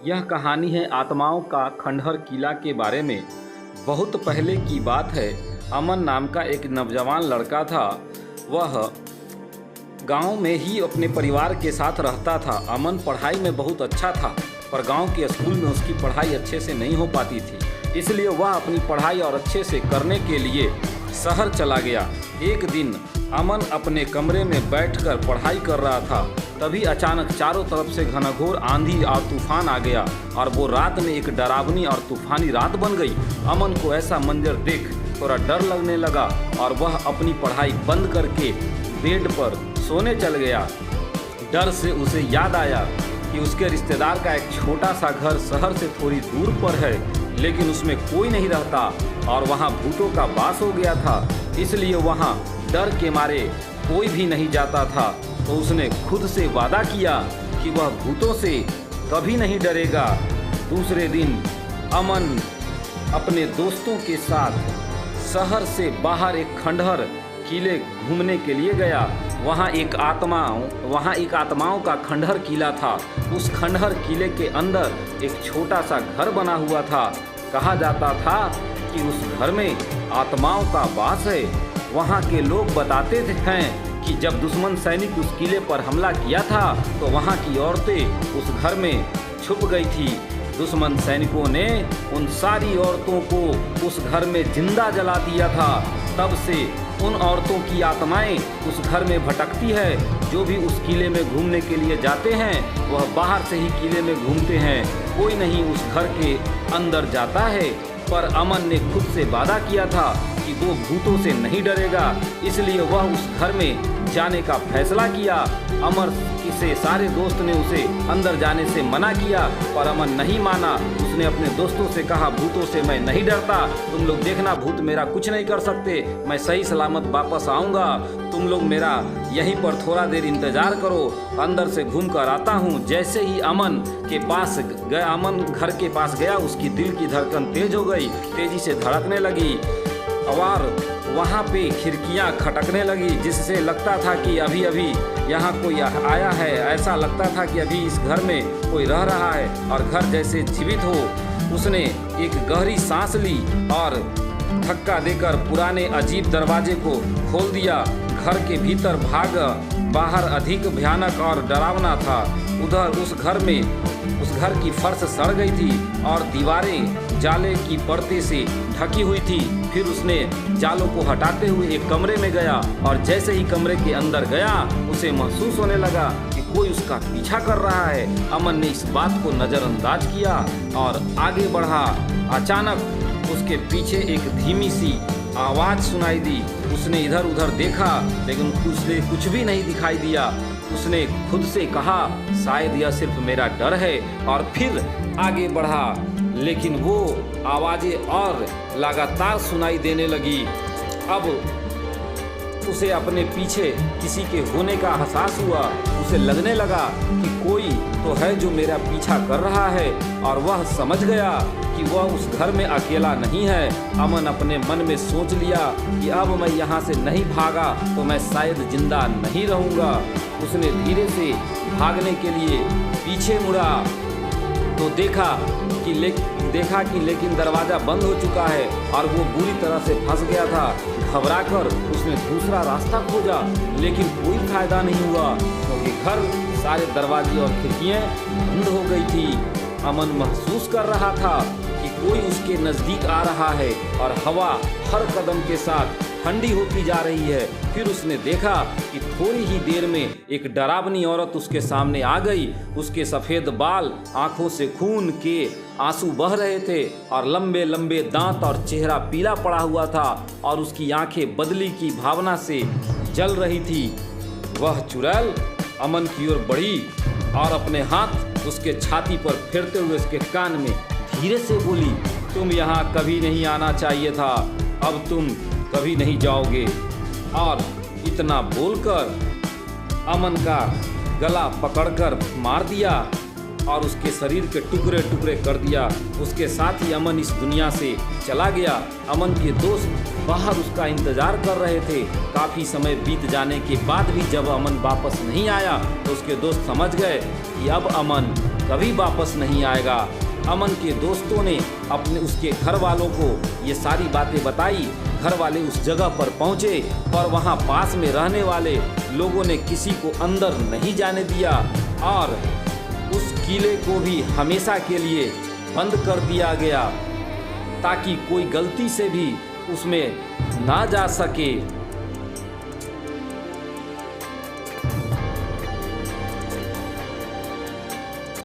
यह कहानी है आत्माओं का खंडहर किला के बारे में। बहुत पहले की बात है। अमन नाम का एक नौजवान लड़का था। वह गांव में ही अपने परिवार के साथ रहता था। अमन पढ़ाई में बहुत अच्छा था, पर गांव के स्कूल में उसकी पढ़ाई अच्छे से नहीं हो पाती थी। इसलिए वह अपनी पढ़ाई और अच्छे से करने के लिए शहर चला गया। एक दिन अमन अपने कमरे में बैठकर पढ़ाई कर रहा था। तभी अचानक चारों तरफ से घनघोर आंधी और तूफान आ गया और वो रात में एक डरावनी और तूफानी रात बन गई। अमन को ऐसा मंजर देख थोड़ा डर लगने लगा और वह अपनी पढ़ाई बंद करके बेड पर सोने चल गया। डर से उसे याद आया कि उसके रिश्तेदार का एक छोटा सा घर शहर से थोड़ी दूर पर है, लेकिन उसमें कोई नहीं रहता और वहाँ भूतों का वास हो गया था। इसलिए वहाँ डर के मारे कोई भी नहीं जाता था। तो उसने खुद से वादा किया कि वह भूतों से कभी नहीं डरेगा। दूसरे दिन अमन अपने दोस्तों के साथ शहर से बाहर एक खंडहर किले घूमने के लिए गया। वहाँ एक आत्माओं का खंडहर किला था। उस खंडहर किले के अंदर एक छोटा सा घर बना हुआ था। कहा जाता था कि उस घर में आत्माओं का वास है। वहाँ के लोग बताते हैं कि जब दुश्मन सैनिक उस किले पर हमला किया था तो वहाँ की औरतें उस घर में छुप गई थी। दुश्मन सैनिकों ने उन सारी औरतों को उस घर में जिंदा जला दिया था। तब से उन औरतों की आत्माएं उस घर में भटकती है। जो भी उस किले में घूमने के लिए जाते हैं वह बाहर से ही किले में घूमते हैं, कोई नहीं उस घर के अंदर जाता है। पर अमन ने खुद से वादा किया था कि वो भूतों से नहीं डरेगा, इसलिए वह उस घर में जाने का फैसला किया। अमर से सारे दोस्त ने उसे अंदर जाने से मना किया, पर अमन नहीं माना। उसने अपने दोस्तों से कहा, भूतों से मैं नहीं डरता, तुम लोग देखना भूत मेरा कुछ नहीं कर सकते, मैं सही सलामत वापस आऊँगा। तुम लोग मेरा यहीं पर थोड़ा देर इंतजार करो, अंदर से घूम कर आता हूँ। जैसे ही अमन घर के पास गया, उसकी दिल की धड़कन तेज हो गई, तेजी से धड़कने लगी और वहाँ पे खिड़कियाँ खटकने लगी, जिससे लगता था कि अभी अभी यहाँ कोई आया है। ऐसा लगता था कि अभी इस घर में कोई रह रहा है और घर जैसे जीवित हो। उसने एक गहरी सांस ली और धक्का देकर पुराने अजीब दरवाजे को खोल दिया। घर के भीतर बाहर अधिक भयानक और डरावना था। उधर उस घर की फर्श सड़ गई थी और दीवारें जाले की पर्दे से ढकी हुई थी। फिर उसने जालों को हटाते हुए एक कमरे में गया और जैसे ही कमरे के अंदर गया उसे महसूस होने लगा कि कोई उसका पीछा कर रहा है। अमन ने इस बात को नज़रअंदाज किया और आगे बढ़ा। अचानक उसके पीछे एक धीमी सी आवाज़ सुनाई दी। उसने इधर उधर देखा, लेकिन उसे कुछ भी नहीं दिखाई दिया। उसने खुद से कहा, शायद यह सिर्फ मेरा डर है, और फिर आगे बढ़ा। लेकिन वो आवाज़ें और लगातार सुनाई देने लगी। अब उसे अपने पीछे किसी के होने का एहसास हुआ। उसे लगने लगा कि कोई तो है जो मेरा पीछा कर रहा है, और वह समझ गया कि वह उस घर में अकेला नहीं है। अमन अपने मन में सोच लिया कि अब मैं यहाँ से नहीं भागा तो मैं शायद जिंदा नहीं रहूँगा। उसने धीरे से भागने के लिए पीछे मुड़ा तो देखा कि लेकिन दरवाज़ा बंद हो चुका है और वो बुरी तरह से फंस गया था। घबराकर उसने दूसरा रास्ता खोजा, लेकिन कोई फायदा नहीं हुआ क्योंकि घर सारे दरवाजे और खिड़कियाँ बंद हो गई थी। अमन महसूस कर रहा था कि कोई उसके नज़दीक आ रहा है और हवा हर कदम के साथ ठंडी होती जा रही है। फिर उसने देखा कि थोड़ी ही देर में एक डरावनी औरत उसके सामने आ गई। उसके सफ़ेद बाल, आंखों से खून के आंसू बह रहे थे और लंबे लंबे दांत और चेहरा पीला पड़ा हुआ था और उसकी आंखें बदली की भावना से जल रही थी। वह चुड़ैल अमन की ओर बढ़ी और अपने हाथ उसके छाती पर फेरते हुए उसके कान में धीरे से बोली, तुम यहाँ कभी नहीं आना चाहिए था, अब तुम कभी नहीं जाओगे। और इतना बोलकर अमन का गला पकड़कर मार दिया और उसके शरीर के टुकड़े टुकड़े कर दिया। उसके साथ ही अमन इस दुनिया से चला गया। अमन के दोस्त बाहर उसका इंतज़ार कर रहे थे। काफ़ी समय बीत जाने के बाद भी जब अमन वापस नहीं आया तो उसके दोस्त समझ गए कि अब अमन कभी वापस नहीं आएगा। अमन के दोस्तों ने अपने उसके घर वालों को ये सारी बातें बताई। घर वाले उस जगह पर पहुंचे और वहां पास में रहने वाले लोगों ने किसी को अंदर नहीं जाने दिया और उस किले को भी हमेशा के लिए बंद कर दिया गया ताकि कोई गलती से भी उसमें ना जा सके।